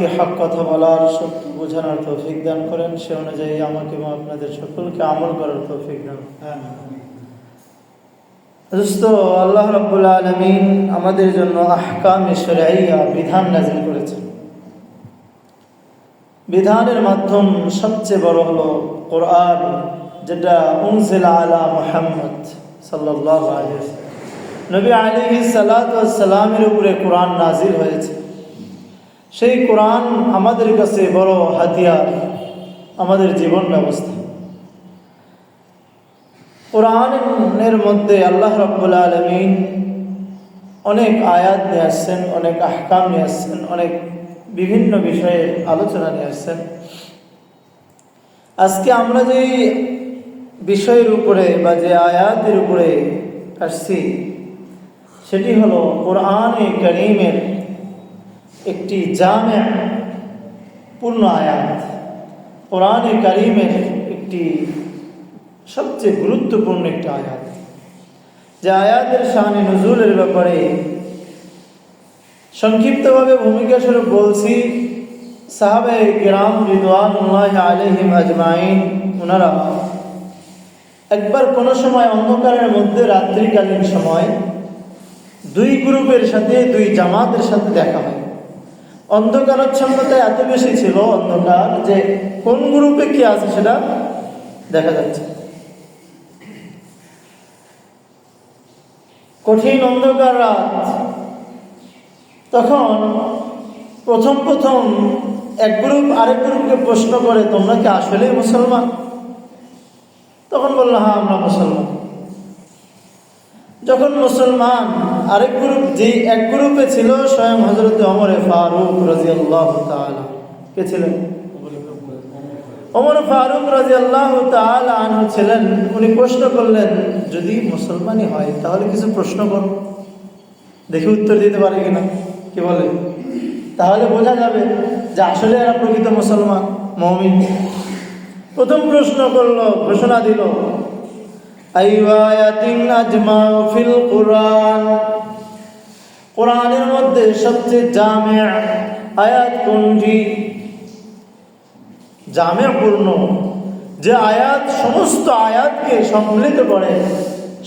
আমাদেরকে হক কথা বলার, সত্য বোঝানোর তৌফিক দান করেন। সে অনুযায়ী আমাকে এবং আপনাদের সকলকে আমল করার তৌফিক দান। দোস্ত, আল্লাহ রাব্বুল আলামিন আমাদের জন্য আহকামে শরঈয়া বিধান নাযিল করেছেন। বিধানের মাধ্যম সবচেয়ে বড় হলো কোরআন, যেটা উনজিলা আলা মুহাম্মদ সাল্লাল্লাহু আলাইহি ওয়াসাল্লাম, নবী আলাইহিস সালাতু ওয়াস সালামের উপরে কোরআন নাযিল হয়েছে। সেই কোরআন আমাদের কাছে বড় হাতিয়ার, আমাদের জীবন ব্যবস্থা। কোরআনের মধ্যে আল্লাহ রাব্বুল আলামিন অনেক আয়াত নিয়ে আসছেন, অনেক আহকাম নিয়ে আসছেন, অনেক বিভিন্ন বিষয়ে আলোচনা নিয়ে আসছেন। আজকে আমরা যে বিষয়ের উপরে বা যে আয়াতের উপরে আসছি, সেটি হলো কোরআনে কারীমের একটি জামে পূর্ণ আয়াত। কোরআনে কারীমের একটি সবচেয়ে গুরুত্বপূর্ণ একটি আয়াত, যে আয়াতের শানে নুজুলের ব্যাপারে সংক্ষিপ্তভাবে ভূমিকা স্বরূপ বলছি। সাহাবায়ে কিরাম রিদওয়ানুল্লাহি আলাইহিম আজমাইন, ওনারা একবার কোনো সময় অন্ধকারের মধ্যে রাত্রিকালীন সময় দুই গ্রুপের সাথে, দুই জামাতের সাথে দেখা হয়। অন্ধকারাচ্ছন্নতা এত বেশি ছিল, অন্ধকার, যে কোন গ্রুপে কি আছে সেটা দেখা যাচ্ছে। কঠিন অন্ধকার রাত। তখন প্রথম এক গ্রুপ আরেক গ্রুপকে প্রশ্ন করে, তোমরা কি আসলেই মুসলমান? তখন বলল, হ্যাঁ, আমরা মুসলমান। যখন মুসলমান, আরেক গ্রুপ, যে এক গ্রুপে ছিল স্বয়ং হযরত ওমর ফারুক রাদিয়াল্লাহু তাআলা, কে ছিলেন? ওমর ফারুক রাদিয়াল্লাহু তাআলা আনহু ছিলেন। উনি প্রশ্ন করলেন, যদি মুসলমানই হয় তাহলে কিছু প্রশ্ন করো, দেখি উত্তর দিতে পারে কিনা। কি বলে? তাহলে বোঝা যাবে যে আসলে এরা প্রকৃত মুসলমান, মুমিন। প্রথম প্রশ্ন করলো, ঘোষণা দিল, আইয়াতিন আজমাউ ফিল কুরআন, কোরআনের মধ্যে সবচেয়ে জামে আয়াত কোনটি? জামে পূর্ণ, যে আয়াত সমস্ত আয়াতকে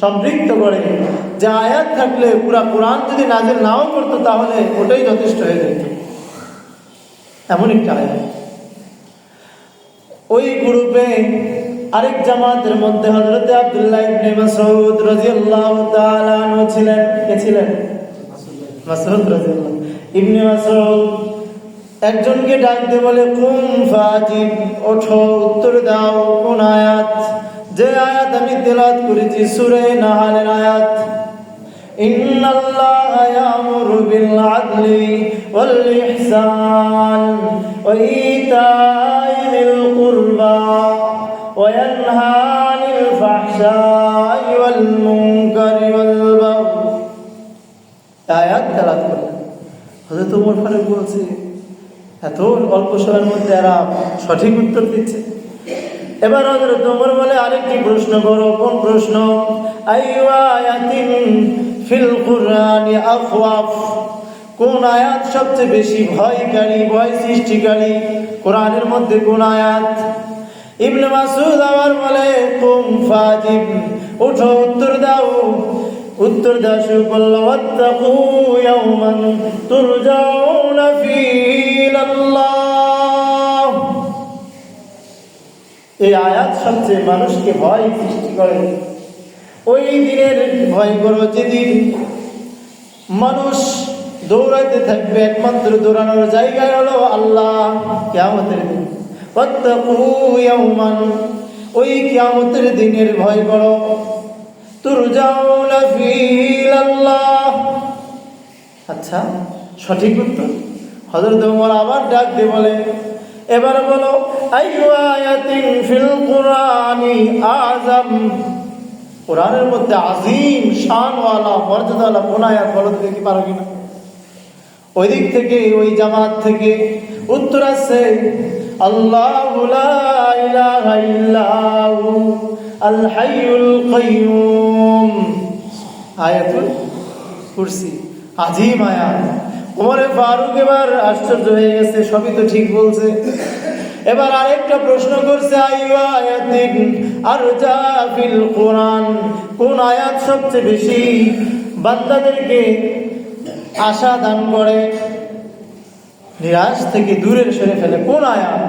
সম্পৃক্ত করে, যে আয়াত থাকলে পুরা কোরআন যদি নাযিল নাও করতো তাহলে ওটাই যথেষ্ট হয়ে যেত, এমন একটা আয়াত। ওই গ্রুপে আরেক জামাতের মধ্যে হযরত আব্দুল্লাহ ইবনে মাসউদ রাদিয়াল্লাহু তাআলা আনহু ছিলেন। কে ছিলেন? মাসউদ রাদিয়াল্লাহু। ইবনে মাসউদ একজনকে ডাক দিয়ে বলে, কুম ফাজিব, ওঠো, উত্তর দাও, কোন আয়াত? যে আয়াত আমি তেলাওয়াত করেছি, সূরা নাহলের আয়াত, ইন্নাল্লাহা ইয়ামুরু বিল আদলি ওয়াল ইহসান ওয়া ইতাই যিল কুরবা ওয়া ইয়ানহা আনিল ফাহশাই ওয়াল মুনকারি ওয়াল বাগই। আয়াত তেলাওয়াত করলেন। হযরত ওমর ফারুক বলছে, এত অল্প সময়ের মধ্যে এরা সঠিক উত্তর দিচ্ছে। এবার হযরত ওমর বলে, আরেকটি প্রশ্ন করো। কোন প্রশ্ন? আইয়ু আয়াতিন ফিল কুরআনি আখওয়াফ, কোন আয়াত সবচেয়ে বেশি ভয়কারী, ভয় সৃষ্টিকারী? কোরআনের মধ্যে কোন আয়াত? ইবনে মাসউদ আবার বলে, কুম ফাজিব, ওঠো, উত্তর দাও। উত্তর দেওয়া শুরু করলো, ওয়াত্তাকু ইয়াওমান তুরজাউনা ফীহি ইলাল্লাহ। এই আয়াত সবচেয়ে মানুষকে ভয় সৃষ্টি করে। ওই দিনের ভয় করো যেদিন মানুষ দৌড়াইতে থাকবে, একমাত্র দৌড়ানোর জায়গায় হলো আল্লাহ, কিয়ামতের দিন। ওয়াত্তাকু ইয়াওমান, ওই কিয়ামতের দিনের ভয় করো, তুরজাউনা ফীহি ইলাল্লাহ। আচ্ছা, সঠিক উত্তর। হযরত ওমর আবার ডাক দিয়ে বলে, এবার বলো, আইয়ু আয়াতিন ফিল কুরআনি আযম, কোরআনের মধ্যে আজিম শানওয়ালা, মর্যাদাওয়ালা কোন আয়াত বলো তো দেখি, পারো কিনা? ওই দিক থেকে, ওই জামাত থেকে উত্তর আসছে, আল্লাহু লা ইলাহা ইল্লাহু আল হাইয়ুল কাইয়ুম, আয়াতুল কুরসি। আজিম আয়াত, ওমরে ফারুক এবার আশ্চর্য হয়ে গেছে, সবই তো ঠিক বলছে। এবার আরেকটা প্রশ্ন করছে, আইয়া আয়াতিন আরজা ফিল কোরআন, কোন আয়াত সবচেয়ে বেশি বান্দাদেরকে আশা দান করে, নিরাশ থেকে দূরে সরে ফেলে, কোন আয়াত?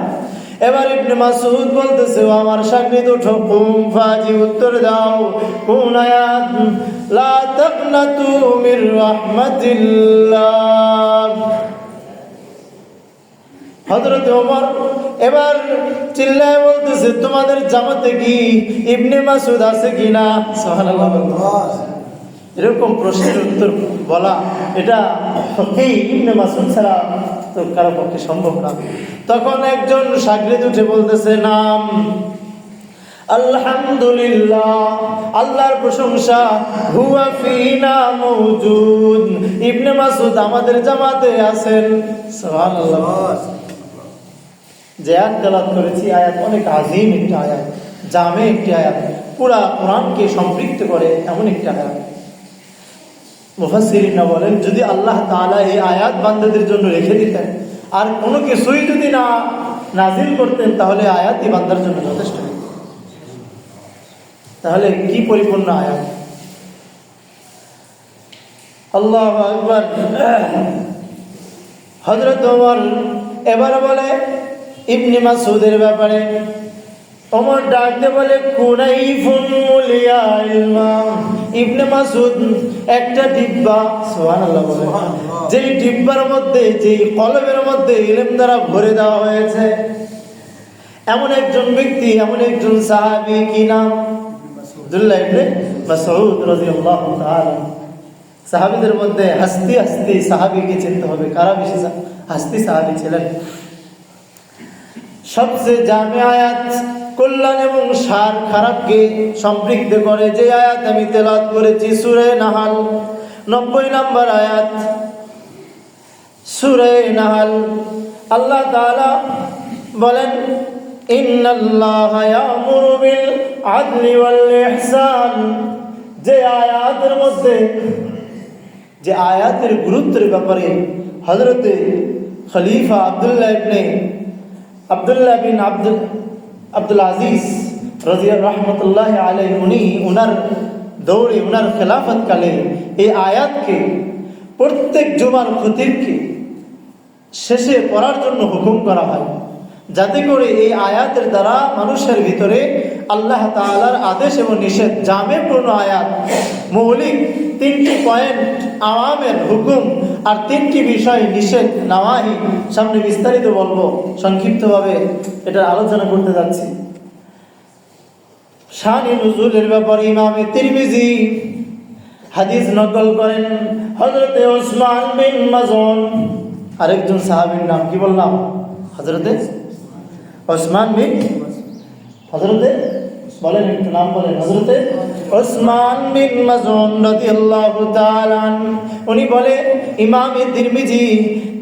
এবার ইবনে মাসউদ বলতেছে, ও আমার শাগির্দ ওঠো, কুম ফাজি উত্তর দাও, কোন আয়াত? লা তাকনাতু মির রাহমাতিল্লাহ। হযরত ওমর এবার চিল্লায় বলতেছে, তোমাদের জামাতে কি ইবনে মাসউদ আছে কিনা? সুবহানাল্লাহ। এরকম প্রশ্নের উত্তর বলা, এটা এই ইবনে মাসউদ ছাড়া তো কারো পক্ষে সম্ভব না। তখন একজন শাগির্দ উঠে বলতেছে, নাম আলহামদুলিল্লাহ, আল্লাহর প্রশংসা, হুয়া ফিনা মওজুদ, ইবনে মাসউদ আমাদের জামাতে আছেন। সুবহানাল্লাহ। যে আয়াত তেলাওয়াত করেছি, আয়াত অনেক আযীম একটি আয়াত, জামে একটি আয়াত, পুরা কোরআনকে সম্পৃক্ত করে এমন একটি আয়াত। মুফাসসিরিনরা বলেন, যদি আল্লাহ তাআলা এই আয়াত বান্দাদের জন্য রেখে দিতেন আর কোনো কিছুই যদি না নাজিল করতেন, তাহলে আয়াতই বান্দার জন্য যথেষ্ট। তাহলে কি পরিপূর্ণ আয়াত! আল্লাহু আকবার। হযরত ওমর এবার বলে ইবনে মাসউদের ব্যাপারে, ওমর ডাকতে বলে, কুনাইফুন মুলিয়া ইলমা, ইবনে মাসউদ একটা ডিব্বা, সুবহানাল্লাহ, যেই ডিব্বার মধ্যে, যেই কলবের মধ্যে ইলম দ্বারা ভরে দেওয়া হয়েছে, এমন একজন ব্যক্তি, এমন একজন সাহাবী। কি নাম? আব্দুল্লাহ ইবনে মাসউদ রাদিয়াল্লাহু তাআলা। সাহাবীদের মধ্যে হাসতি হাসতি সাহাবীকে চিনতে হবে, কারা বেশি হাসতি সাহাবী ছিলেন? সবচেয়ে জামে আয়াত, কল্যাণ এবং সার খারাপকে সম্পৃক্ত করে, যে আয়াত আমি তেলাওয়াত করেছি, সূরা নাহাল 90 নম্বর আয়াত। সূরা নাহাল আল্লাহ তাআলা বলেন, ইন্নাল্লাহা ইয়ামুরু বিল আদলি ওয়াল ইহসান, যে আয়াতের মধ্যে, যে আয়াতের গুরুত্বের ব্যাপারে হযরতে খলিফা আব্দুল্লাহ বিন আব্দুল আজিজ রাহমাতুল্লাহি আলাইহি, উনি উনার দৌড়ে, উনার খেলাফত কালে এই আয়াতকে প্রত্যেক জুমার খতিবকে শেষে পড়ার জন্য হুকুম করা হয়, যাতে করে এই আয়াতের দ্বারা মানুষের ভিতরে আল্লাহ তাআলার আদেশ এবং নিষেধ, জামে পূর্ণ আয়াত, মৌলিক 3টি পয়েন্ট, আওয়ামের হুকুম আর 3টি বিষয় নিষেধ নাওয়াহি, সামনে বিস্তারিত বলবো, সংক্ষিপ্তভাবে এটার আলোচনা করতে যাচ্ছি। শান-ই নুজুলের ব্যাপারে ইমামে তিরমিজি হাদিস নকল করেন, হযরতে ওসমান বিন মাযউন, আরেকজন সাহাবীর নাম কি বললাম? হযরতে ওসমান বিন, হযরতে বলেন, একটু নাম বলেন, হযরতে ওসমান বিন মাযউন রাদিয়াল্লাহু তাআলা। উনি বলে, ইমামে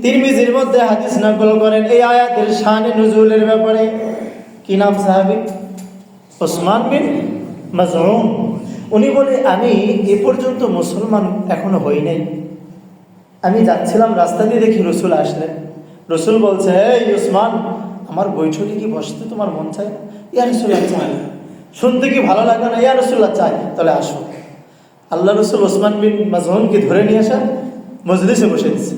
তিরমিজির মধ্যে হাদিস নকল করেন এই আয়াতের শানে নুজুলের ব্যাপারে। কি নাম সাহাবী? ওসমান বিন মাযউন। উনি বলে, আমি এ পর্যন্ত মুসলমান এখনো হই নাই, আমি যাচ্ছিলাম, রাস্তা দিয়ে দেখি রাসূল আসলেন। রাসূল বলছে, এই ওসমান, আমার বৈঠকে কি বসতে তোমার মন চায়? ইয়া রাসূলুল্লাহ, চাই। শুনতে কি ভালো লাগে না? ইয়া রাসূলুল্লাহ, চাই। তাহলে আসো। আল্লাহ রাসূল ওসমান বিন মাযউনকে ধরে নিয়ে আসা মজলিসে বসে দিচ্ছে।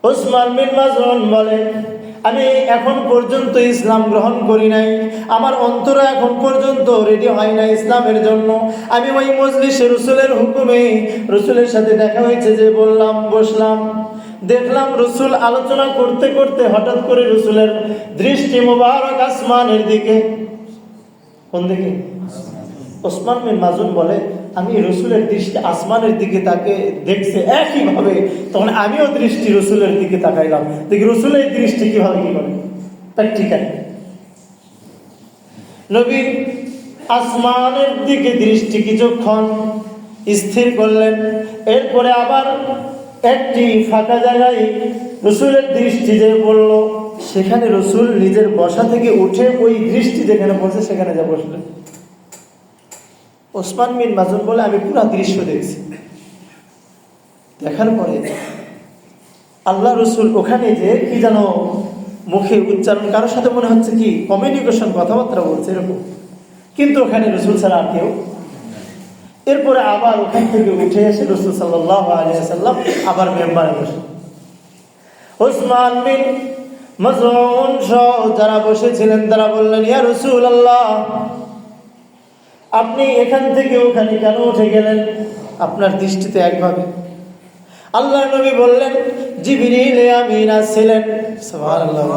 ওসমান বিন মাযউন বলে, আমি এখন পর্যন্ত ইসলাম গ্রহণ করি নাই, আমার অন্তর এখন পর্যন্ত রেডি হয় না ইসলামের জন্য। আমি ওই মজলিসে রাসূলের হুকুমে, রাসূলের সাথে দেখা হয়েছে যে বললাম, বসলাম, দেখলাম রাসূল আলোচনা করতে করতে হঠাৎ করে রাসূলের দৃষ্টি মুবারক আসমানের দিকে। কোন দিকে? ওসমান বিন মাযউন বলে, আমি রাসূলের দৃষ্টি আসমানের দিকে তাকে দেখছে একইভাবে, তখন আমিও দৃষ্টি রাসূলের দিকে তাকাইলাম, দেখি রাসূলের দৃষ্টি কিভাবে কি করে প্র্যাকটিক্যাল। নবী আসমানের দিকে দৃষ্টি কিছুক্ষণ স্থির করলেন, এরপরে আবার একটি ফাঁকা জায়গায় রাসূলের দৃষ্টি যে পড়ল, সেখানে রাসূল নিজের বসা থেকে উঠে ওই দৃষ্টি যেখানে পড়ছে সেখানে যা বসলেন। ওসমান বিন মাযউন বলে, আমি পুরো দৃশ্য দেখছি। দেখার পরে আল্লাহ রসুল ওখানে যে কি যেন মুখে উচ্চারণ, কারোর সাথে মনে হচ্ছে কি কমিউনিকেশন, কথাবার্তা বলছে এরকম, কিন্তু ওখানে রসুল ছাড়া আর কেউ। এরপরে আবার ওখান থেকে উঠে এসে রসুল সাল্লাল্লাহু আলাইহি ওয়াসাল্লাম আবার মেম্বারে বসে। উসমান বিন মাজউন সহ যারা বসেছিলেন তারা বললেন, ইয়া রাসূলুল্লাহ, আপনি এখান থেকে ওখানে কেন উঠে গেলেন? আপনার দৃষ্টিতে একভাবে। আল্লাহ নবী বললেন, জিবরিল আমিন আসছিলেন, সুবহানাল্লাহ,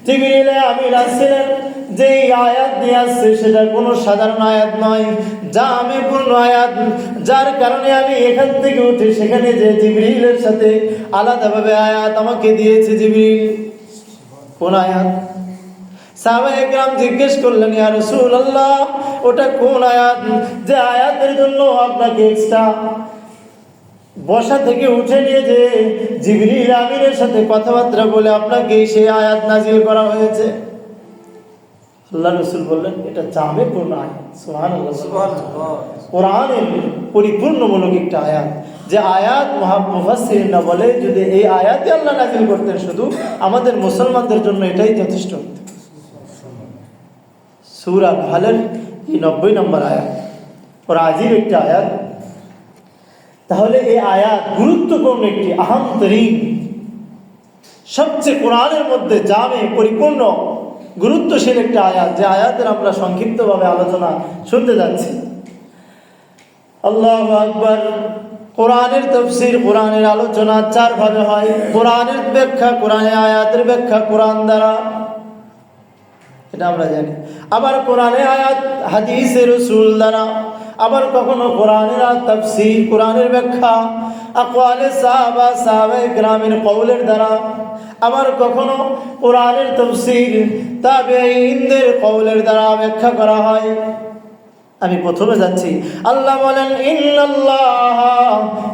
জিবরিল আমিন আসছিলেন, যে আয়াত নিয়ে আসছে সেটা কোনো সাধারণ আয়াত নয়, জামে পূর্ণ আয়াত, যার কারণে আমি এখান থেকে উঠে সেখানে যে জিবরিলের সাথে আলাদাভাবে আয়াত আমাকে দিয়েছে। জিবরিল কোন আয়াত? সাহাবায়ে কেরাম জিজ্ঞেস করলেন, ইয়া রাসূলুল্লাহ, ওটা কোন আয়াত যে আয়াতের জন্য আপনাকে এক্সট্রা বসা থেকে উঠে নিয়ে যে জিবরিল আমিনের সাথে কথাবার্তা বলে আপনাকে সেই আয়াত নাজিল করা হয়েছে? আল্লাহ রাসূল বললেন, এটা জামে পূর্ণ আয়াত। সুবহানাল্লাহ, সুবহানাল্লাহ, কোরআনের পরিপূর্ণমূলক একটা আয়াত, যে আয়াত মুফাসসিরিনরা বলে যদি এই আয়াতে আল্লাহ নাজিল করতেন শুধু আমাদের মুসলমানদের জন্য এটাই যথেষ্ট হতো। সূরা নাহলের 90 নম্বর আয়াত, ওর আজীব একটা আয়াত। তাহলে এই আয়াত গুরুত্বপূর্ণ একটি আহমতরীন, সবচেয়ে কোরআনের মধ্যে জামে পরিপূর্ণ গুরুত্বশীল একটা আয়াত, যে আয়াতের আমরা সংক্ষিপ্তভাবে আলোচনা শুনতে যাচ্ছি। আল্লাহু আকবার। কোরআনের তাফসীর, কোরআনের আলোচনা চার ভাবে হয়। কোরআনের ব্যাখ্যা, কোরআনের আয়াতের ব্যাখ্যা কোরআন দ্বারা, এটা আমরা জানি। আবার কোরআনের আয়াত হাদিসে রাসূল দ্বারা, আবার কখনো কোরআনের তাফসীর, কোরআনের ব্যাখ্যা আকওয়ালে সাহাবা, সাহাবায়ে কেরামের কওলের দ্বারা, আবার কখনো কোরআনের তাফসীর তাবেঈনদের কওলের দ্বারা ব্যাখ্যা করা হয়। আমি প্রথমে যাচ্ছি। আল্লাহ বলেন, ইন্নাল্লাহা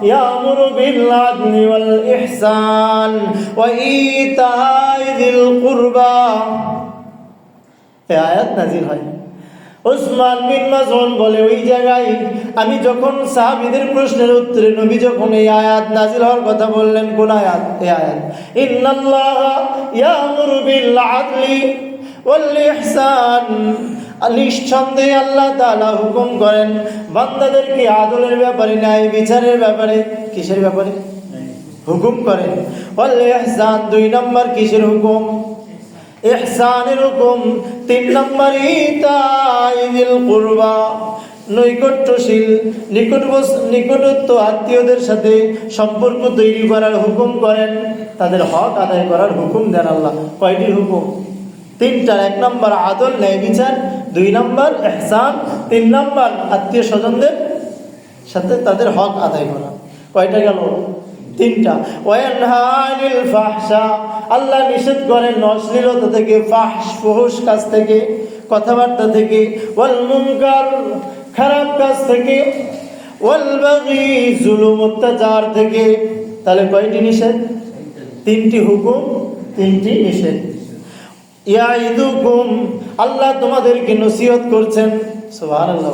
ইয়ামুরু বিল আদলি ওয়াল ইহসান ওয়া ইতাই যিল কুরবা। এই আয়াত নাযিল হয়। উসমান বিন মাজউন বলে, ওই জায়গায় আমি যখন সাহাবীদের প্রশ্নের উত্তরে নবী যখন এই আয়াত নাযিল হওয়ার কথা বললেন, কোন আয়াত? এই আয়াত, ইন্নাল্লাহা ইয়ামুরু বিল আদলি ওয়াল ইহসান। নিঃসন্দেহে আল্লাহ তাআলা হুকুম করেন বান্দাদেরকে আদলের ব্যাপারে, ন্যায় বিচারের ব্যাপারে। কিসের ব্যাপারে হুকুম করেন? ওয়াল ইহসান, 2 নম্বর কিসের হুকুম? ইহসানের হুকুম। 3 নম্বর ইতাই যিল কুরবা, নৈকট্যশীল, নিকটত্ব আত্মীয়দের সাথে সম্পর্ক তৈরি করার হুকুম করেন, তাদের হক আদায় করার হুকুম দেন আল্লাহ। কয়টি হুকুম? 3টা। 1 নম্বর আদল, ন্যায় বিচার, 2 নম্বর ইহসান, 3 নম্বর আত্মীয় স্বজনদের সাথে তাদের হক আদায় করা। কয়টা গেল? 3টা। ওয়ায়ানহা আনিল ফাহশা, আল্লাহ নিষেধ করেন অশ্লীলতা থেকে, ফুহুশ কাজ থেকে, কথাবার্তা থেকে, ওয়াল মুনকার, খারাপ কাজ থেকে, ওয়াল বাগি, জুলুম অত্যাচার থেকে। তাহলে কয়টি নিষেধ? 3টি হুকুম, 3টি নিষেধ। ইয়াইদুকুম, আল্লাহ তোমাদেরকে নসিহত করছেন। সুবহানাল্লাহ।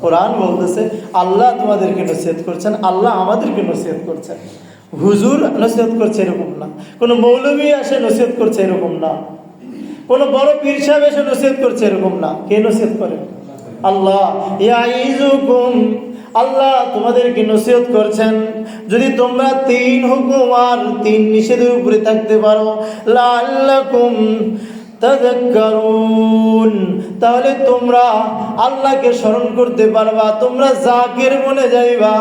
কোরআন বলতেছে আল্লাহ তোমাদেরকে নসিহত করছেন, আল্লাহ আমাদেরকে নসিহত করছেন। হুজুর নসিহত করছে এরকম না, কোন মৌলভী এসে নসিহত করছে এরকম না, কোন বড় পীর সাহেব এসে নসিহত করছে এরকম না। কে নসিহত করে? আল্লাহ। ইয়াইজুকুম, আল্লাহ তোমাদেরকে নসিহত করছেন যদি তোমরা 3 হুকুম আর 3 নিষেধের উপরে থাকতে পারো, লাআল্লাকুম তাযাক্কারুন, তাহলে তোমরা আল্লাহকে স্মরণ করতে পারবা, তোমরা জাকির বনে যাইবা।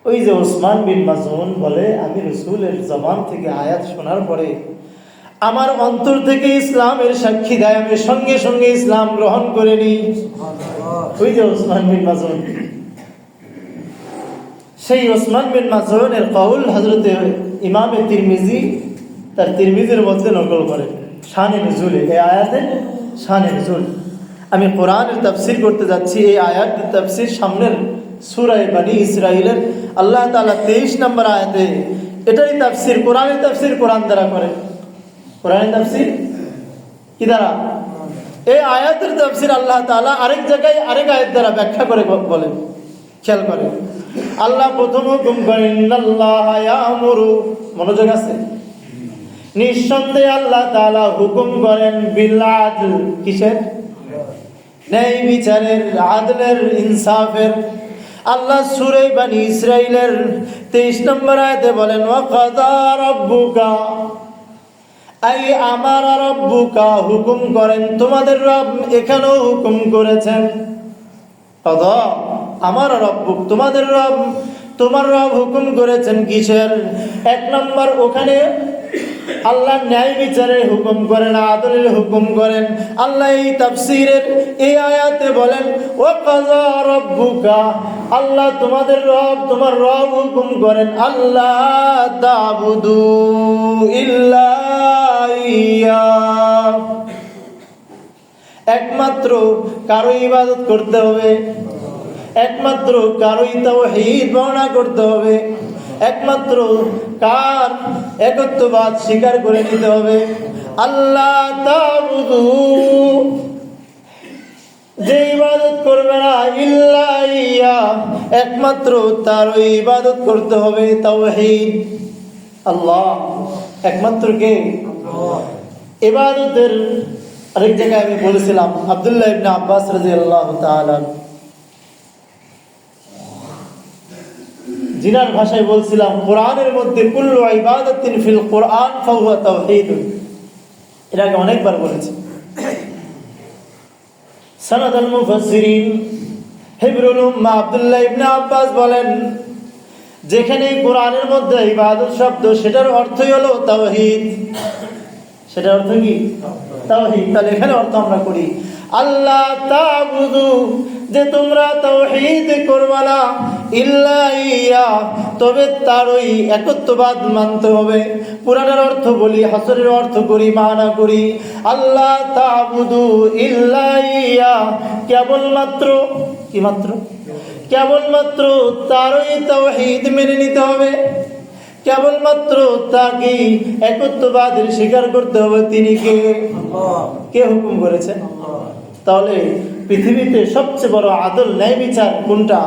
ওই যে উসমান বিন মাজউন বলে, আমি রাসূলের জবান থেকে আয়াত শোনার পরে আমার অন্তর থেকে ইসলামের সাক্ষী দেয়, আমি সঙ্গে সঙ্গে ইসলাম গ্রহণ করে নিই। ওই যে উসমান বিন মাজউন, সেই উসমান বিন মাজউনের কওল হযরতে ইমামে তিরমিজি তার তিরমিজির মধ্যে নকল করেন শানে নুজুলে, এই আয়াতের শানে নুজুল। আমি কোরআনের তাফসীর করতে যাচ্ছি। এই আয়াতের তাফসীর সামনের সূরা বনী ইসরাঈলের আল্লাহ তাআলা 23 নম্বর আয়াতে এটারই তাফসীর, কোরআনের তাফসীর কোরআন দ্বারা করেন। কোরআনের তাফসীর কি দ্বারা? এই আয়াতের তাফসীর আল্লাহ তাআলা আরেক জায়গায় আরেক আয়াত দ্বারা ব্যাখ্যা করে বলেন। খেয়াল করেন, আল্লাহ প্রথম হুকুম করেন ইন্নাল্লাহা ইয়ামুরু, মনোযোগ আছে, নিঃসন্দেহে আল্লাহ তাআলা হুকুম করেন বিল আদল, কিসের? ন্যায় বিচারের, আদলের, ইনসাফের। আল্লাহ সূরা বনী ইসরাঈলের 23 নম্বর আয়াতে বলেন ওয়া কাযা রাব্বুকা, আই আমারা রাব্বুকা, হুকুম করেন তোমাদের রব, এখানেও হুকুম করেছেন। কাযা আমার রব্বুক, তোমাদের রব, তোমার রব হুকুম করেছেন কিসের? এক নম্বর ওখানে আল্লাহ ন্যায় বিচারের হুকুম করেন, আদলের হুকুম করেন। আল্লাহ এই তাফসীরের এই আয়াতে বলেন ওয়া কাযা রাব্বুকা, আল্লাহ তোমাদের রব, তোমার রব হুকুম করেন আল্লাহ তা'বুদু ইল্লা ইয়্যা, একমাত্র কারো ইবাদত করতে হবে, একমাত্র কারোই তাওহীদ বর্ণনা করতে হবে, একমাত্র কার একত্ববাদ স্বীকার করে নিতে হবে। আল্লাহ তা'বুদু, যে ইবাদত করবে না ইল্লা ইয়্যা, একমাত্র তারই ইবাদত করতে হবে, তাওহীদ। আল্লাহ একমাত্র কে? ইবাদতের আরেক জায়গায় আমি বলেছিলাম আব্দুল্লাহ ইবনে আব্বাস রাদিয়াল্লাহু তাআলা জিনার ভাষায় বলছিলাম কোরআনের মধ্যে কুল্লু ইবাদাতিন ফিল কোরআন ফাহুয়া তাওহীদ, এর আগে অনেকবার বলেছি। সানাদ আল মুফাসসিরিন হিবরুল উম্মাহ আব্দুল্লাহ ইবনে আব্বাস বলেন যেখানে কোরআনের মধ্যে ইবাদত শব্দ, সেটার অর্থই হলো তাওহীদ। সেটার অর্থ কি? তাওহীদ। তাহলে এখানে অর্থ আমরা করি আল্লাহ তা'বুদু, যে তোমরা তাওহীদ করবা না, ইল্লা ইয়্যা, তবে তারই একত্ববাদ মানতে হবে। পুরাণের অর্থ বলি, হাসরের অর্থ করি, মানা করি। আল্লাহ তা'বুদু ইল্লা ইয়্যা, কেবলমাত্র, কি মাত্র? কেবলমাত্র তারই তাওহীদ মেনে নিতে হবে, কেবলমাত্র তাকে একত্ববাদের স্বীকার করতে হবে। তিনি কে? কে হুকুম করেছেন? তাহলে পৃথিবীতে সবচেয়ে বড় আদল, ন্যায় বিচার কোনটা?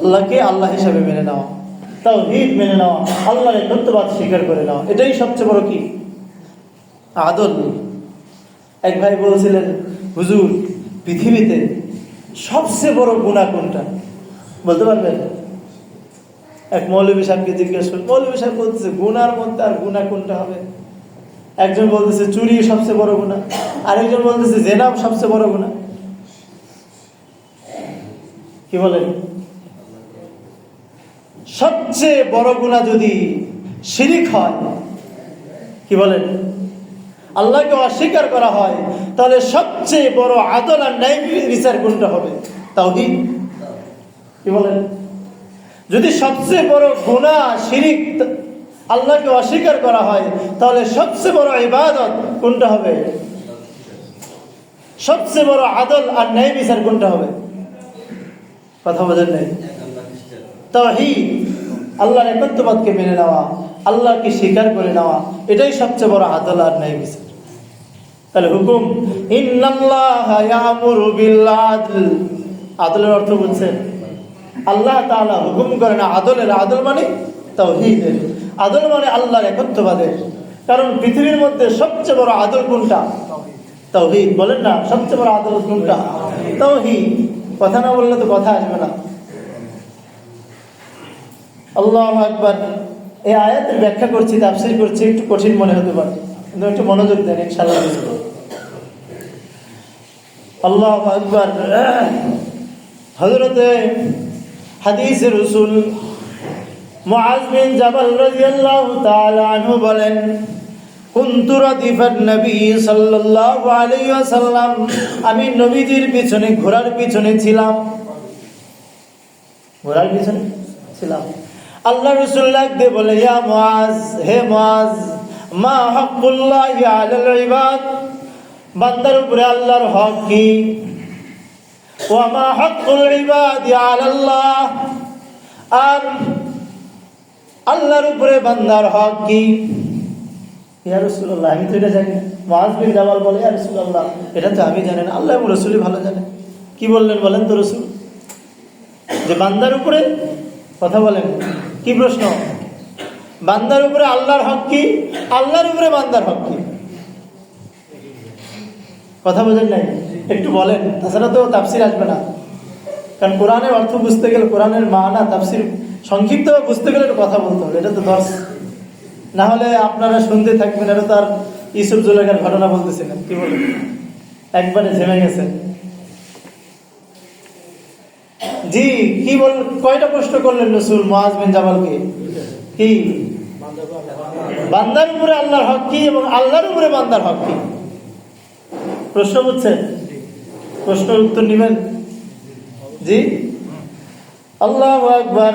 আল্লাহকে আল্লাহ হিসেবে মেনে নেওয়া, তাওহীদ মেনে নেওয়া, আল্লাহর একত্ববাদ স্বীকার করে নেওয়া, এটাই সবচেয়ে বড় কি? আদল। এক ভাই বলছিলেন হুজুর পৃথিবীতে সবচেয়ে বড় গুনাহ কোনটা বলতে পারবেন? এক মৌলভী সাহেবকে জিজ্ঞেস করল, মৌলভী সাহেব বলতেছে গুনার মধ্যে আর গুনাহ কোনটা হবে? একজন বলতেছে চুরি সবচেয়ে বড় গুনাহ, আরেকজন বলতেছে জেনা সবচেয়ে বড় গুনাহ। কি বলেন? সবচেয়ে বড় গুনাহ যদি শিরক হয়, কি বলেন, আল্লাহকে অস্বীকার করা হয়, তাহলে সবচেয়ে বড় আদল আর ন্যায় বিচার কোনটা হবে? তাওহীদ। কি বলেন? যদি সবচেয়ে বড় গুনাহ শিরক, আল্লাহকে অস্বীকার করা হয়, তাহলে সবচেয়ে বড় ইবাদত কোনটা হবে? সবচেয়ে বড় আদল আর ন্যায় বিচার কোনটা হবে? কথা বোঝেন নাই? তাওহীদ, আল্লাহর একত্ববাদকে মেনে নেওয়া, আল্লাহকে স্বীকার করে নেওয়া, এটাই সবচেয়ে বড় আদল আর ন্যায় বিচার। তাহলে হুকুম ইন্নাল্লাহা ইয়ামুরু বিল আদল, আদলের অর্থ বুঝছেন? আল্লাহ তাআলা হুকুম করেন আদলের, আদল মানে তাওহীদের, আদল মানে আল্লাহর একত্ববাদের। কারণ পৃথিবীর মধ্যে সবচেয়ে বড় আদল কোনটা? তাওহীদ। বলেন না, সবচেয়ে বড় আদল কোনটা? তাওহীদ। কথা না বললে তো কথা আসবে না। আল্লাহু আকবার। এই আয়াতের ব্যাখ্যা করছি, তাফসীর করছি, একটু কঠিন মনে হতে পারে, কিন্তু একটু মনোযোগ দেন, ইনশাআল্লাহ বুঝবেন। আল্লাহু আকবার। হযরতে হাদিসে রাসূল মুআয বিন জাবাল রাদিয়াল্লাহু তাআলা আনহু বলেন কুনতু রাদিফান নবী সাল্লাল্লাহু আলাইহি ওয়াসাল্লাম, আমি নবীজির পিছনে, ঘোড়ার পিছনে ছিলাম, ঘোড়ার পিছনে ছিলাম। আল্লাহ রাসূল লাগতে বলে ইয়া মুআয, হে মুআয, মা হাক্কুল্লাহি আলাল ইবাদ, বান্দার উপরে আল্লাহর হক কি? ওয়া মা হাক্কুল ইবাদি আলাল্লাহ, আর আল্লাহর উপরে বান্দার হক কি? ইয়া রাসূলুল্লাহ, আমি তো এটা জানি না। মুআয বিন জাবাল বলে ইয়া রাসূলুল্লাহ, এটা তো আমি জানি না, আল্লাহ এবং রাসূলই ভালো জানে। কি বললেন বলেন তো রাসূল? যে বান্দার উপরে কথা বলেন, কি প্রশ্ন? বান্দার উপরে আল্লাহর হক কি, আল্লাহর উপরে বান্দার হক কি? কথা বোঝেন নাই? একটু বলেন, তাছাড়া তো তাফসির আসবে না। কারণ কোরআনের অর্থ বুঝতে গেলে, কোরআনের মানা তাফসির সংক্ষিপ্ত বুঝতে গেলে একটু কথা বলতে হবে। এটা তো দর্শ, না হলে আপনারা শুনতে থাকবেন। এটা তো আর ইউসুফ জুলেখার ঘটনা বলতেছিলেন, কি বলেন? একবারে ঝেমে গেছেন। জি, কি বল, কয়টা প্রশ্ন করলেন রাসূল মুআজ বিন জাবালকে? কি বান্দার উপরে আল্লাহর হক কি এবং আল্লাহর উপরে বান্দার হক কি? প্রশ্ন বুঝছেন? প্রশ্নের উত্তর নেবেন? জি, আল্লাহু আকবার।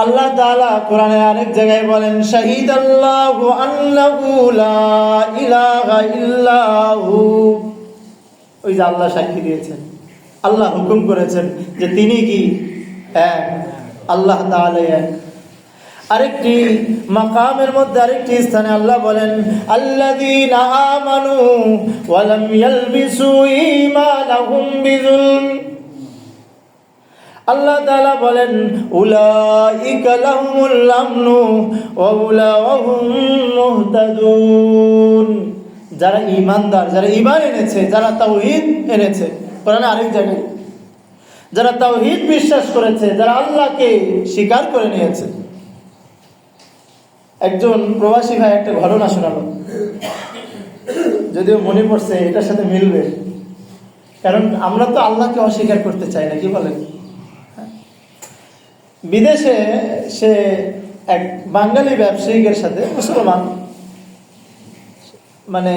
আল্লাহ তাআলা কোরআনে আরেক জায়গায় বলেন, শাহিদাল্লাহু আন্নাহু লা ইলাহা ইল্লাহু। ওই যে আল্লাহ সাক্ষী দিয়েছেন, আল্লাহ হুকুম করেছেন যে তিনি কি এক, আল্লাহ তাআলা এক। আরেকটি মাকামের মধ্যে, আরেকটি স্থানে আল্লাহ বলেন, আল্লাযীনা আমানু ওয়া লাম ইয়ালবিসু ঈমানাহুম বিযুলম। আল্লাহ তাআলা বলেন, উলাইকা লাহুমুল আমনু ওয়া উলাহুম মুহতাদুন। যারা ঈমানদার, যারা ঈমান এনেছে, যারা তাওহীদ এনেছে, কোরআনে আরেক জায়গায় যারা তাওহীদ বিশ্বাস করেছে, যারা আল্লাহকে স্বীকার করে নিয়েছে। একজন প্রবাসী ভাই একটা ঘটনা শোনালো, যদিও মনে পড়ছে এটার সাথে মিলবে, কারণ আমরা তো আল্লাহকে অস্বীকার করতে চাই না, কি বলেন? বিদেশে সে এক বাঙালি ব্যবসায়িকের সাথে, মুসলমান, মানে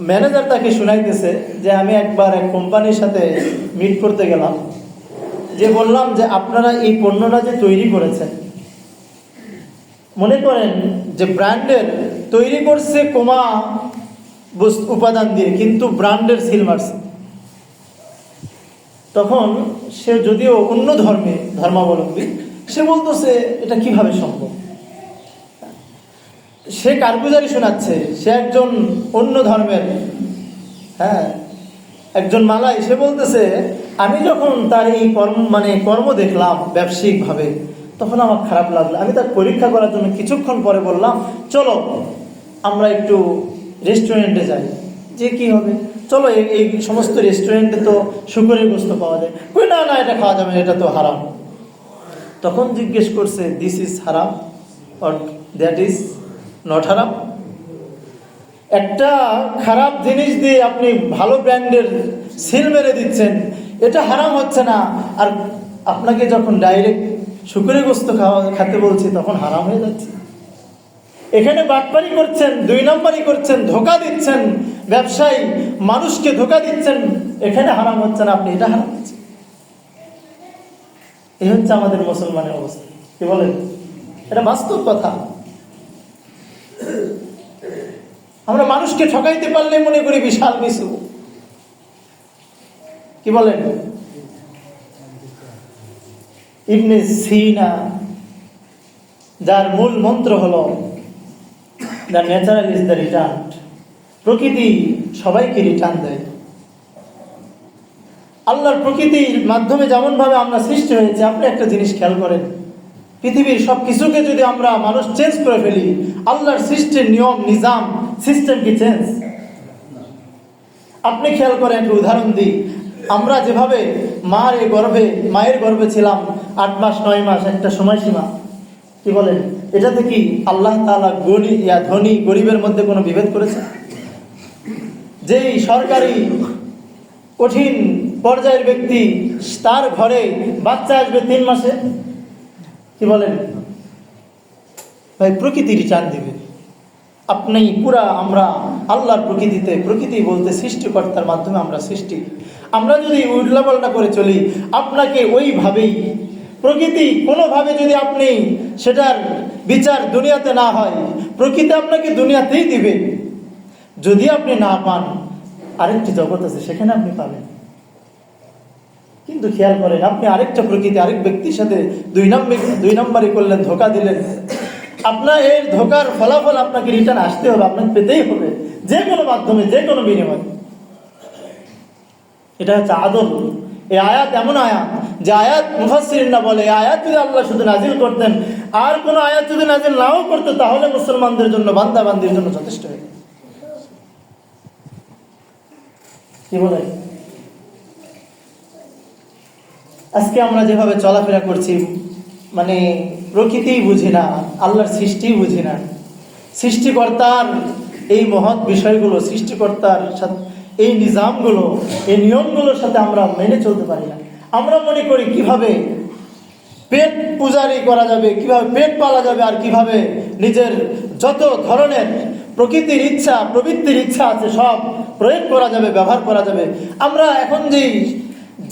ম্যানেজার তাকে শুনাইতেছে যে আমি একবার এক কোম্পানির সাথে মিট করতে গেলাম, যে বললাম যে আপনারা এই পণ্যটা যে তৈরি করেছেন, মনে করেন যে ব্র্যান্ডের তৈরি করছে কোমা উপাদান দিয়ে, কিন্তু ব্র্যান্ডের সিল মারছে। তখন সে যদিও অন্য ধর্মাবলম্বী, সে বলতেছে এটা কিভাবে সম্ভব। সে কারগুজারি শোনাচ্ছে, সে একজন অন্য ধর্মের, হ্যাঁ, একজন মালাই। সে বলতেছে আমি যখন তার এই কর্ম দেখলাম ব্যবসায়িকভাবে, তখন আমার খারাপ লাগলো। আমি তার পরীক্ষা করার জন্য কিছুক্ষণ পরে বললাম, চলো আমরা একটু রেস্টুরেন্টে যাই। যে কি হবে, চলো এই সমস্ত রেস্টুরেন্টে তো শুকরের গোশত পাওয়া যায়। কই না না, এটা খাওয়া যাবে না, এটা তো হারাম। তখন জিজ্ঞেস করছে, দিস ইজ হারাম অর দ্যাট ইজ নট হারাম? একটা খারাপ জিনিস দিয়ে আপনি ভালো ব্র্যান্ডের সিল মেরে দিচ্ছেন, এটা হারাম হচ্ছে না, আর আপনাকে যখন ডাইরেক্ট শুকরের গোশত খেতে বলছি তখন হারাম হয়ে যাচ্ছে। এখানে বাটপারি করছেন, 2 নম্বরই করছেন, ধোঁকা দিচ্ছেন, ব্যবসায়ী মানুষকে ধোঁকা দিচ্ছেন, এখানে হারাম হচ্ছে না, আপনি এটা হারাম হচ্ছে। এই হচ্ছে আমাদের মুসলমানের অবস্থা, কি বলেন? এটা বাস্তব কথা। আমরা মানুষকে ঠকাইতে পারলে মনে করি বিশাল কিছু, কি বলেন? ইবনে সিনা, যার মূল মন্ত্র হলো the natural is the return, প্রকৃতি সবাইকে রিটার্ন দেয়। আল্লাহর প্রকৃতির মাধ্যমে যেমন ভাবে আমরা সৃষ্টি হয়েছে, আপনি একটা জিনিস খেয়াল করেন, পৃথিবীর সব কিছুকে যদি আমরা মানুষ চেঞ্জ করে ফেলি, আল্লাহর সৃষ্টির নিয়ম নিজাম সিস্টেম কি চেঞ্জ? আপনি খেয়াল করেন, একটা উদাহরণ দিই। আমরা যেভাবে মায়ের গর্ভে ছিলাম 8 মাস 9 মাস, একটা সময়সীমা, কি বলেন? এটাতে কি আল্লাহ তাআলা ধনী গরিবের মধ্যে কোনো বিভেদ করেছে? যেই সরকারি কঠিন পর্যায়ের ব্যক্তি, তার ঘরে বাচ্চা আসবে 3 মাসে, কি বলেন? ভাই প্রকৃতি রিটার্ন দিবে। আপনি আমরা আল্লাহর প্রকৃতিতে, প্রকৃতি বলতে সৃষ্টিকর্তার মাধ্যমে আমরা সৃষ্টি, আমরা যদি উল্টাপাল্টা করে চলি, আপনাকে ওইভাবেই প্রকৃতি কোনোভাবে যদি আপনি সেটার বিচার দুনিয়াতে না হয়, প্রকৃতি আপনাকে দুনিয়াতেই দিবে। যদি আপনি না পান, আরেকটি জগৎ আছে, সেখানে আপনি পাবেন। কিন্তু খেয়াল করেন, আপনি আরেকটা প্রকৃতি, আরেক ব্যক্তির সাথে 2 নম্বরই করলেন, ধোঁকা দিলেন। আপনার এর ধোঁকার ফলাফল আপনাকে রিটার্ন আসতে হবে, আপনাকে পেতেই হবে, যে কোনো মাধ্যমে, যে কোনো বিনিময়ে। এটা হচ্ছে আদল। এই আয়াত এমন আয়াত যে আয়াত মুফাসসিরিনরা বলে আয়াত যদি আল্লাহ শুধু নাজিল করতেন, আর কোনো আয়াত যদি নাজিল নাও করতো, তাহলে মুসলমানদের জন্য, বান্দা বান্দির জন্য যথেষ্ট হয়ে। কি বলে? আজকে আমরা যেভাবে চলাফেরা করছি, মানে প্রকৃতিই বুঝি না, আল্লাহর সৃষ্টিই বুঝি না। সৃষ্টিকর্তার এই মহৎ বিষয়গুলো, সৃষ্টিকর্তার সাথে এই নিজামগুলো, এই নিয়মগুলোর সাথে আমরা মেনে চলতে পারি না। আমরা মনে করি কিভাবে পেট পূজারি করা যাবে, কিভাবে পেট পালা যাবে, আর কিভাবে নিজের যত ধরনের প্রকৃতির ইচ্ছা, প্রবৃত্তির ইচ্ছা আছে সব প্রয়োগ করা যাবে, ব্যবহার করা যাবে। আমরা এখন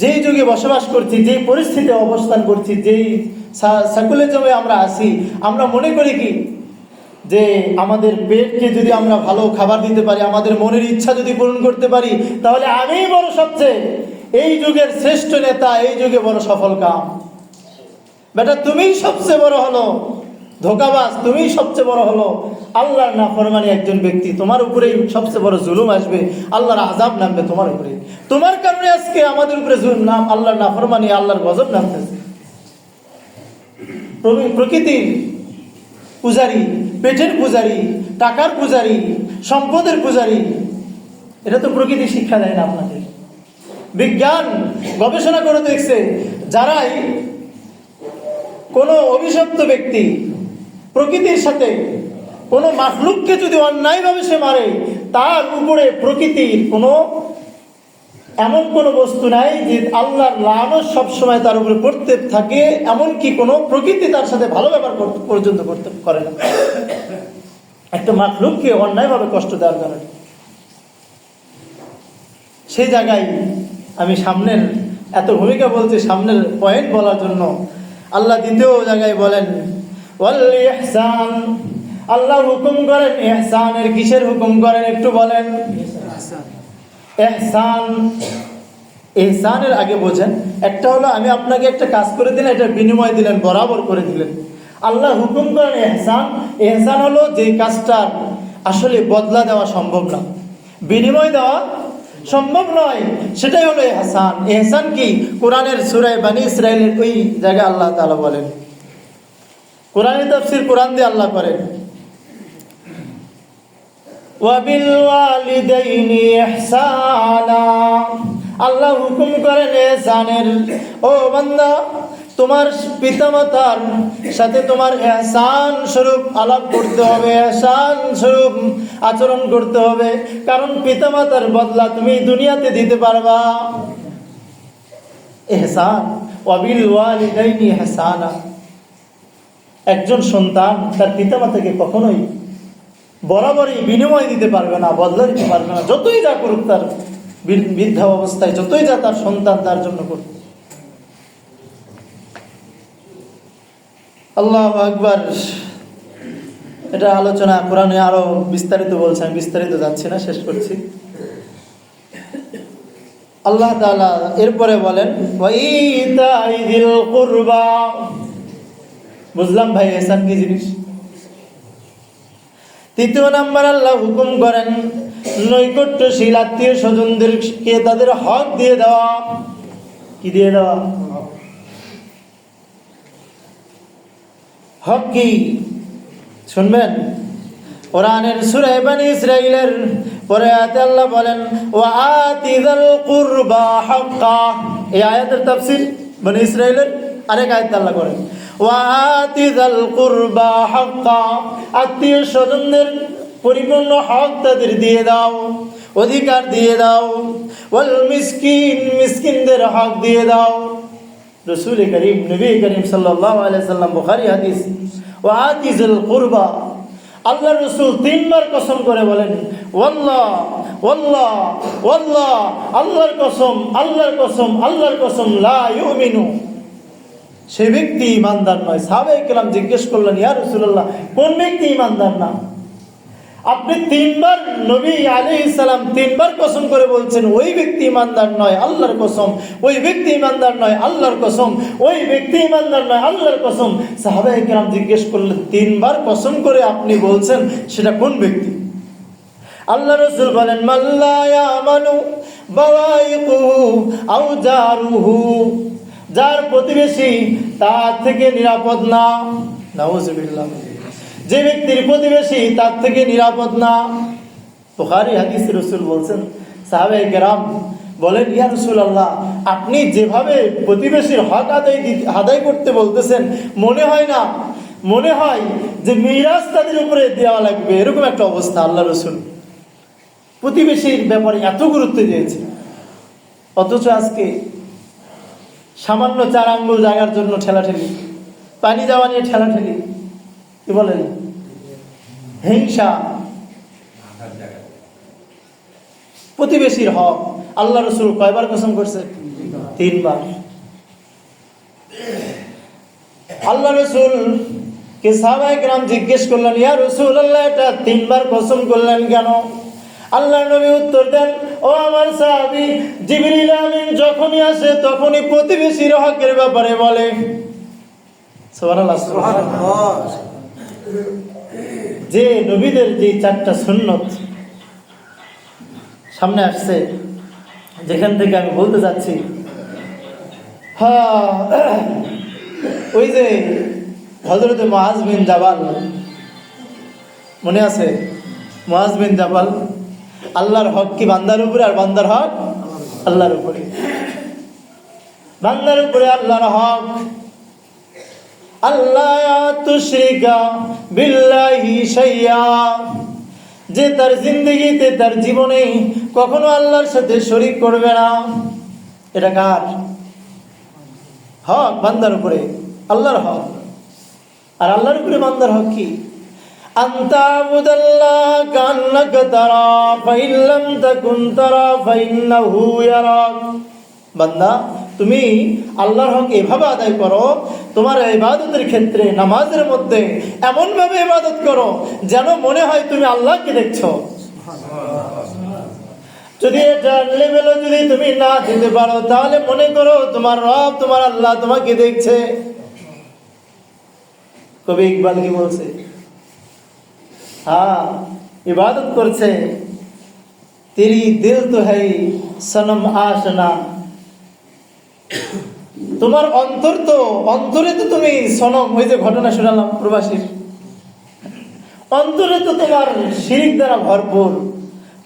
যেই যুগে বসবাস করছি, যেই পরিস্থিতিতে অবস্থান করছি, যেই সেকুলারিজমে আমরা আছি, আমরা মনে করি কি যে আমাদের পেটকে যদি আমরা ভালো খাবার দিতে পারি, আমাদের মনের ইচ্ছা যদি পূরণ করতে পারি, তাহলে আমিই বড় সবচেয়ে এই যুগের শ্রেষ্ঠ নেতা, এই যুগে বড় সফল কাম। বেটা তুমিই সবচেয়ে বড় হলো ধোঁকাবাজ, তুমিই সবচেয়ে বড় হলো আল্লাহর নাফরমানি একজন ব্যক্তি। তোমার উপরেই সবচেয়ে বড় জুলুম আসবে, আল্লাহর আযাব নামবে তোমার উপরে। তোমার কারণে আজকে আমাদের উপরে জুলুম, আল্লাহর নাফরমানি, আল্লাহর গজব নামতেছে। প্রকৃতির পূজারি, পেটের পূজারি, টাকার পূজারি, সম্পদের পূজারি, এটা তো প্রকৃতি শিক্ষা দেয় না আপনাকে। বিজ্ঞান গবেষণা করে দেখছে, যারাই কোনো অভিশপ্ত ব্যক্তি প্রকৃতির সাথে কোনো মাখলুককে যদি অন্যায়ভাবে সে মারে, তার উপরে প্রকৃতির কোনো এমন কোনো বস্তু নাই যে আল্লাহর লানত সবসময় তার উপরে পড়তে থাকে, এমনকি কোনো প্রকৃতি তার সাথে ভালো ব্যবহার পর্যন্ত করতে করে না একটা মাখলুককে অন্যায়ভাবে কষ্ট দেওয়ার কারণে। সেই জায়গায় আমি সামনের এত ভূমিকা বলছি, সামনের পয়েন্ট বলার জন্য। আল্লাহ দ্বিতীয় জায়গায় বলেন ওয়াল ইহসান, আল্লাহ হুকুম করেন ইহসানের। কিসের হুকুম করেন একটু বলেন? ইহসান। ইহসানের আগে বোঝেন, একটা হলো আমি আপনাকে একটা কাজ করে দিলেন, এটা বিনিময় দিলেন, বরাবর করে দিলেন। আল্লাহ হুকুম করেন ইহসান। ইহসান হলো যে কাজটা আসলে বদলা দেওয়া সম্ভব না, বিনিময় দেওয়া সম্ভব নয়, সেটাই হলো ইহসান। ইহসান কি? কোরআনের সূরা বনী ইসরাঈলের ওই জায়গায় আল্লাহ তাআলা বলেন, কোরআনের তাফসীর কোরআন দিয়ে আল্লাহ করেন, ওয়াবিল ওয়ালিদাইনি ইহসানা। আল্লাহ হুকুম করেন ইহসানের। ও বান্দা, তোমার পিতামাতার সাথে তোমার ইহসান স্বরূপ আলাপ করতে হবে, ইহসান স্বরূপ আচরণ করতে হবে, কারণ পিতামাতার বদলা তুমি দুনিয়াতে দিতে পারবা। ইহসান, ওয়াবিল ওয়ালিদাইনি ইহসানা। একজন সন্তান তার পিতামাতাকে কখনোই বরাবরই বিনিময় দিতে পারবে না, বদলা দিতে পারবে না, যতই যা করুক তার বৃদ্ধা অবস্থায়, যতই যা তার সন্তান তার জন্য করুক। আল্লাহু আকবার। এটা আলোচনা কোরআনে আরো বিস্তারিত বলছে, আমি বিস্তারিত যাচ্ছি না, শেষ করছি। আল্লাহ তাআলা এরপরে বলেন ওয়াইতাইযিল কুরবা। বুঝলাম ভাই ইহসান কি জিনিস? তৃতীয় নাম্বার আল্লাহ হুকুম করেন নৈকট্যশীল আত্মীয় স্বজনদেরকে তাদের হক দিয়ে দেওয়া। কি দিয়ে দেওয়া? হক কি শুনবেন? কোরআনের সূরা বনী ইসরাঈলের পরে আয়াতে আল্লাহ বলেন ওয়া আতিযাল কুরবা হাক্কা। এই আয়াতের তাফসীর বনী ইসরাঈলের আরেক আয়াতে আল্লাহ করেন ওয়া আতিযাল কুরবা হাক্কা। আত্মীয় স্বজনদের পরিপূর্ণ হক তাদের দিয়ে দাও, অধিকার দিয়ে দাও। ওয়াল মিসকিন, মিসকিনদের হক দিয়ে দাও। রাসূল করিম নবী করিম সাল্লাল্লাহু আলাইহি সাল্লাম, বুখারী হাদিস, ওয়া আতিযাল কুরবা। আল্লাহ রাসূল তিনবার কসম করে বলেন ওয়াল্লাহ ওয়াল্লাহ ওয়াল্লাহ, আল্লাহর কসম, আল্লাহর কসম, আল্লাহর কসম, লা ইউমিনু, সে ব্যক্তি ঈমানদার নয়। সাহাবায়ে কেরাম জিজ্ঞেস করলেন ইয়া রাসূলুল্লাহ, কোন ব্যক্তি ঈমানদার না? আপনি তিনবার, নবী আলাইহিস সালাম তিনবার কসম করে বলছেন ওই ব্যক্তি ঈমানদার নয়, আল্লাহর কসম, ওই ব্যক্তি ঈমানদার নয়, আল্লাহর কসম, ওই ব্যক্তি ঈমানদার নয়, আল্লাহর কসম। সাহাবায়ে কেরাম জিজ্ঞেস করলেন তিনবার কসম করে আপনি বলছেন, সেটা কোন ব্যক্তি? আল্লাহ রাসূল বলেন মাল্লা ইয়ামানু বাওয়াইকুহু আও জারুহু যার প্রতিবেশী তার থেকে নিরাপদ না। নাউজুবিল্লাহ। যে ব্যক্তির প্রতিবেশী তার থেকে নিরাপদ না। বুখারী হাদিসে রাসূল বলছেন, সাহাবায়ে কেরাম বলেন, ইয়া রাসূলুল্লাহ, আপনি যেভাবে প্রতিবেশীর হক আদায় করতে বলতেছেন, মনে হয় যে মিরাজ তাদের উপরে দেওয়া লাগবে, এরকম একটা অবস্থা। আল্লাহ রাসূল প্রতিবেশীর ব্যাপারে এত গুরুত্ব দিয়েছে, অথচ আজকে সামান্য 4 আঙ্গুল জায়গার জন্য ঠেলাঠেলি, পানি যাওয়া নিয়ে ঠেলাঠেলি, কি বলেন, হিংসা। প্রতিবেশীর হক আল্লাহ রাসূল কয়বার কসম করছে? 3 বার। আল্লাহ রাসূল কে সাহাবায়ে কেরাম জিজ্ঞেস করলেন, ইয়া রাসূলুল্লাহ, এটা 3 বার কসম করলেন কেন? আল্লাহর নবী উত্তর দেন, ও আমার সাহাবী, জিবরিল আমিন যখনই আসে তখনই প্রতিবেশীর হকের ব্যাপারে বলে। সুবহানাল্লাহ, সুবহানাল্লাহ। যে নবীদের যে 4টা সুন্নত সামনে আসছে, যেখান থেকে আমি বলতে যাচ্ছি, ওই যে হযরত মুআজ বিন জাবাল, মনে আছে? মুআজ বিন জাবাল, আল্লাহর হক কি বান্দার উপরে, আর বান্দার হক আল্লাহর উপরে। বান্দার উপরে আল্লাহর হক, আল্লাহ তুশরিকা বিল্লাহি শাইয়া, যে তার জিন্দেগিতে, তার জীবনে কখনো আল্লাহর সাথে শরীক করবে না। এটা কার হক? বান্দার উপরে আল্লাহর হক। আর আল্লাহর উপরে বান্দার হক কি? আনতা আবুদাল্লাহ কান্নাকা তারা ফাইন লাম তাকুন তারা ফাইন্নাহু ইয়ারাক। বান্দা, তুমি আল্লাহর হক এভাবে আদায় করো, তোমার ইবাদতের ক্ষেত্রে, নামাজের মধ্যে এমন ভাবে ইবাদত করো যেন মনে হয় তুমি আল্লাহকে দেখছো। যদি এটা লেভেলে যদি তুমি না দিতে পারো, তাহলে মনে করো তোমার রব, তোমার আল্লাহ তোমাকে দেখছে। কবি ইকবাল কি বলছে? ইবাদত করছে, তেরি দিল তো হ্যায় সনম আশনা, তোমার অন্তরে তো তুমি সনম। ওই যে ঘটনা শোনালাম প্রবাসীর, অন্তরে তো তোমার শিরিক দ্বারা ভরপুর।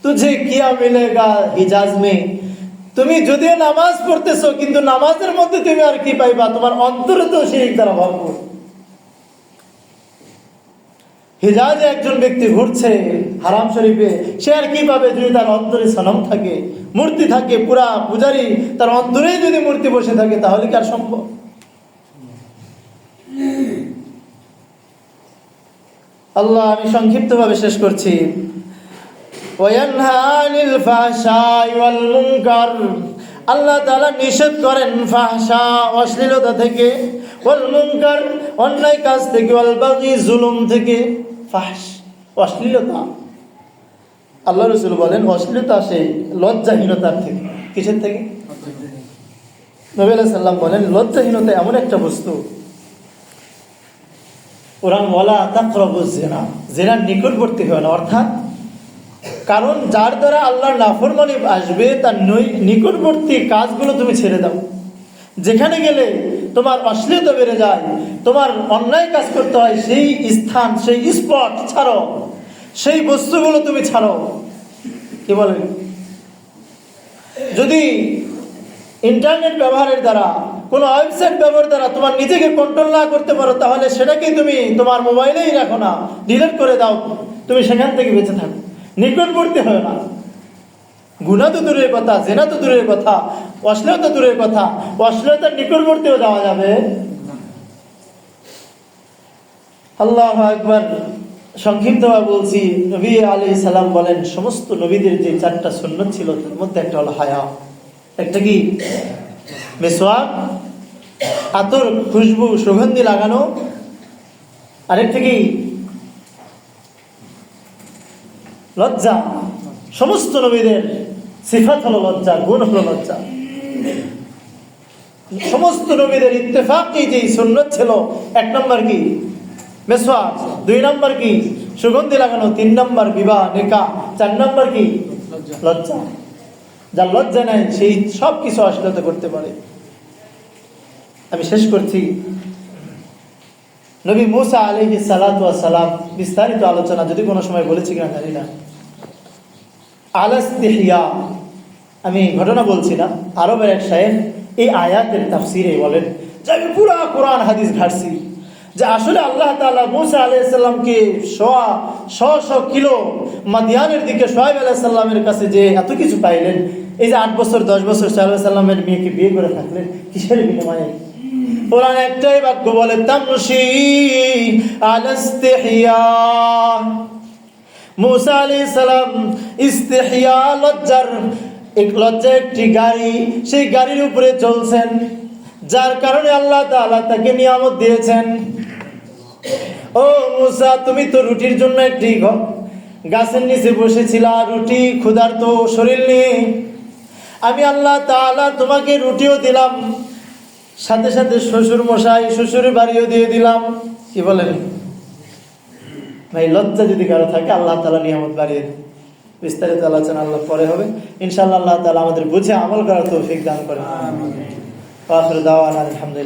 তুঝে কিয়া মিলেগা হিজাজ মে, তুমি যদিও নামাজ পড়তেছো, কিন্তু নামাজের মধ্যে তুমি আর কি পাইবা? তোমার অন্তরে তো শিরিক দ্বারা ভরপুর। হিজাজে একজন ব্যক্তি ঘুরছে হারাম শরীফে, সে আর কি পাবে যদি তার অন্তরে সনম থাকে, মূর্তি থাকে, পুরা পূজারি তার অন্তরেই যদি মূর্তি বসে থাকে, তাহলে কি আর সম্ভব? আল্লাহ, আমি সংক্ষিপ্ত ভাবে শেষ করছি। ওয়ায়ানহা আনিল ফাহশাই ওয়াল মুনকার, আল্লাহ তাআলা নিষেধ করেন ফাহশা, অশ্লীলতা থেকে, ওয়াল মুনকার, অন্যায় কাজ থেকে, ওয়াল বাগি, জুলুম থেকে। ফাহশ, অশ্লীলতা, আল্লাহ রাসূল বলেন অশ্লীলতা আসে লজ্জাহীনতার থেকে। কিসের থেকে? নবী আলাইহিস সালাম বলেন লজ্জাহীনতা এমন একটা বস্তু, কোরআন ওয়ালা তাকরাবুজ জিনা, জিনার নিকটবর্তী হয় না। অর্থাৎ কারণ যার দ্বারা আল্লাহর নাফরমানি আসবে, তার নিকটবর্তী কাজগুলো তুমি ছেড়ে দাও। যেখানে গেলে তোমার অশ্লীলতা বেড়ে যায়, তোমার অন্যায় কাজ করতে হয়, সেই স্থান, সেই স্পট ছাড়ো, সেই বস্তুগুলো তুমি ছাড়ো। কি বলেন? যদি ইন্টারনেট ব্যবহারের দ্বারা, কোনো ওয়েবসাইট ব্যবহারের দ্বারা তোমার নিজেকে কন্ট্রোল না করতে পারো, তাহলে সেটাকেই তুমি তোমার মোবাইলেই রাখো না, ডিলিট করে দাও, তুমি সেখান থেকে বেঁচে থাকো, নিকটবর্তী হয় না। গুনাহ তো দূরের কথা, জেনা তো দূরের কথা, অশ্লীলতা দূরের কথা, অশ্লীলতার নিকটবর্তীও যাওয়া যাবে। আল্লাহু আকবার। সংক্ষিপ্তভাবে বলছি, নবী আলাইহিস সালাম বলেন সমস্ত নবীদের যে 4টা সুন্নাত ছিল, তার মধ্যে একটা হলো হায়া। একটা কি? মিসওয়াক, আতর, খুশবু, সুগন্ধি লাগানো। আরেকটা কি? লজ্জা। সমস্ত নবীদের সিফাত হলো লজ্জা, গুণ হলো লজ্জা। সমস্ত নবীদের ইত্তেফাকি যে সুন্নাত ছিল, 1 নম্বর কি? মিসওয়াক, 2 নম্বর কি? সুগন্ধি লাগানো, 3 নম্বর বিবাহ নিকাহ, 4 নম্বর কি? লজ্জা। যার লজ্জা নাই সেই সব কিছু অশ্লীলতা করতে পারে। আমি শেষ করছি। নবী মুসা আলাইহিস সালাতু ওয়াস সালাম, বিস্তারিত আলোচনা যদি কোনো সময় বলেছি কিনা জানি না, আলাস্তিহিয়া, আমি ঘটনা বলছি না, আরবের এক শায়েখ এই আয়াতের তাফসিরে বলেন যে আমি পুরা কোরআন হাদিস ঘাটছি যে আসলে আল্লাহ তাআলা মুসা আলাইহিস সালামকে শ কিলো মাদিয়ানের দিকে শুআয়ব আলাইহিস সালামের কাছে যে এত কিছু পাইলেন, এই যে 8 বছর 10 বছর শুআয়ব আলাইহিস সালামের মেয়েকে বিয়ে করে থাকলেন, কিসের বিনিময়ে? কোরআন একটাই বাক্য বলে, তামশি আলাস্তিহিয়া। মুসা আলাইহিস সালাম ইস্তিহিয়া, লজ্জার একটি গাড়ি, সেই গাড়ির উপরে চলছেন, যার কারণে আল্লাহ তাআলা তাকে নিয়ামত দিয়েছেন। ও মুসা, তুমি তো রুটির জন্য একটি গাছের নিচে বসেছিলা, রুটি ক্ষুধার্ত শরীর নিয়ে, আমি আল্লাহ তাআলা তোমাকে রুটিও দিলাম, সাথে সাথে শ্বশুর মশাই শ্বশুরের বাড়িও দিয়ে দিলাম। কি বলেন ভাই? লজ্জা যদি কারো থাকে আল্লাহ তাআলা নিয়ামত বাড়িয়ে দেন। বিস্তারিত আলোচনা আল্লাহ পরে হবে ইনশাআল্লাহ। আল্লাহ তাআলা আমাদের বুঝে আমল করার তৌফিক দান করেন। আখির দাওয়ানা আলহামদুলিল্লাহ।